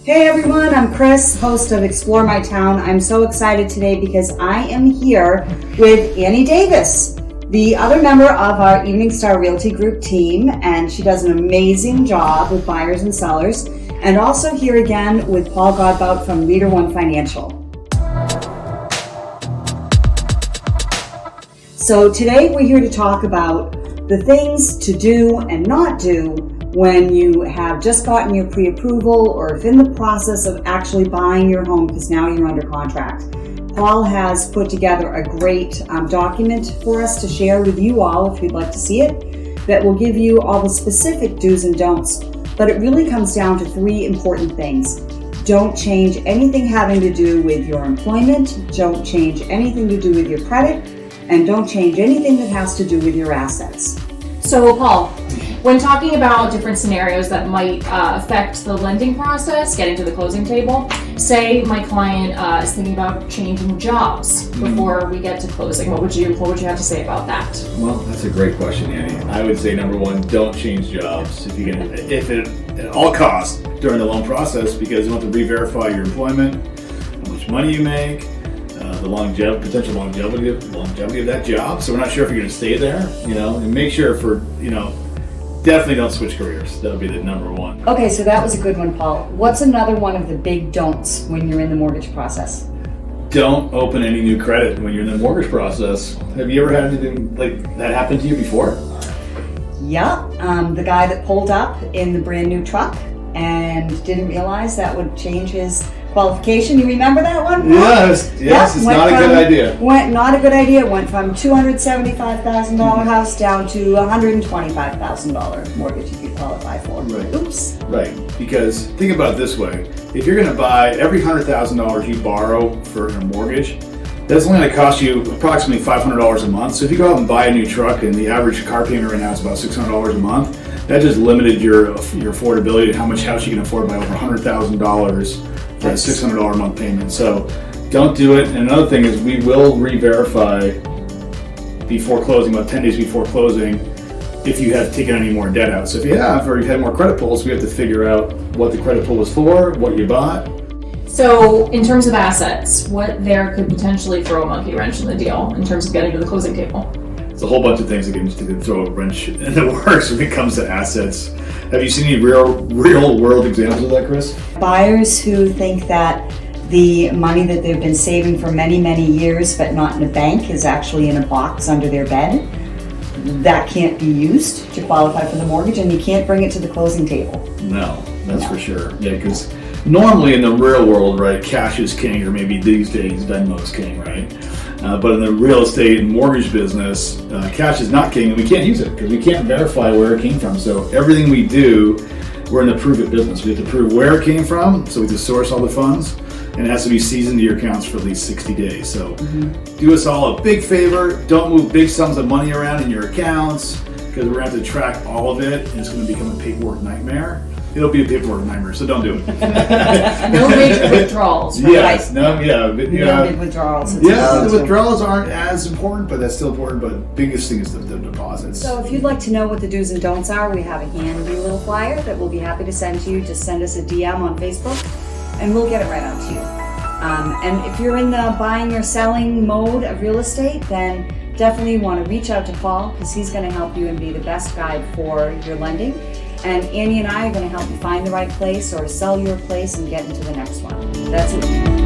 Hey everyone, I'm Kris, host of Explore My Town. I'm so excited today because I am here with Annie Davis, the other member of our Evening Star Realty Group team, and she does an amazing job with buyers and sellers. And also here again with Paul Godbout from Leader One Financial. So today we're here to talk about the things to do and not do when you have just gotten your pre-approval or if in the process of actually buying your home because now you're under contract. Paul has put together a great document for us to share with you all if you'd like to see it that will give you all the specific do's and don'ts, but it really comes down to three important things. Don't change anything having to do with your employment, don't change anything to do with your credit, and don't change anything that has to do with your assets. So Paul, when talking about different scenarios that might affect the lending process, getting to the closing table, say my client is thinking about changing jobs before we get to closing, what would you have to say about that? Well, that's a great question, Annie. I would say number one, don't change jobs if at all costs during the loan process, because you want to re-verify your employment, how much money you make, the potential longevity of that job. So we're not sure if you're going to stay there, and make sure definitely don't switch careers. That would be the number one. Okay, so that was a good one, Paul. What's another one of the big don'ts when you're in the mortgage process? Don't open any new credit when you're in the mortgage process. Have you ever had anything like that happen to you before? Yeah, the guy that pulled up in the brand new truck and didn't realize that would change his qualification. You remember that one, Paul? Yes, it's not a good idea. Not a good idea. Went from $275,000 house down to $125,000 mortgage if you qualify for. Right. Oops. Right, because think about it this way. If you're going to buy every $100,000 you borrow for a mortgage, that's only going to cost you approximately $500 a month. So if you go out and buy a new truck and the average car payment right now is about $600 a month, that just limited your affordability to how much house you can afford by over $100,000 for a $600 a month payment. So don't do it. And another thing is we will re-verify before closing, about 10 days before closing, if you have taken any more debt out. So if you have, or you had more credit pulls, we have to figure out what the credit pull was for, what you bought. So in terms of assets, what there could potentially throw a monkey wrench in the deal in terms of getting to the closing table? It's a whole bunch of things that can throw a wrench in the works when it comes to assets. Have you seen any real world examples of that, Kris? Buyers who think that the money that they've been saving for many, many years but not in a bank is actually in a box under their bed. That can't be used to qualify for the mortgage, and you can't bring it to the closing table. No, that's for sure. Yeah, because normally in the real world, right, cash is king, or maybe these days Venmo's king, right? But in the real estate and mortgage business, cash is not king, and we can't use it because we can't verify where it came from. So everything we do, we're in the prove it business. We have to prove where it came from, so we have to source all the funds, and it has to be seasoned to your accounts for at least 60 days. So do us all a big favor. Don't move big sums of money around in your accounts, because we're going to have to track all of it, and it's going to become a paperwork nightmare. It'll be a paperwork nightmare, so don't do it. No major withdrawals. Right? Yes, no big withdrawals. Yeah, the withdrawals aren't as important, but that's still important. But biggest thing is the deposits. So if you'd like to know what the do's and don'ts are, we have a handy little flyer that we'll be happy to send to you. Just send us a DM on Facebook, and we'll get it right out to you. And if you're in the buying or selling mode of real estate, then definitely want to reach out to Paul, because he's going to help you and be the best guide for your lending. And Annie and I are going to help you find the right place or sell your place and get into the next one. That's it.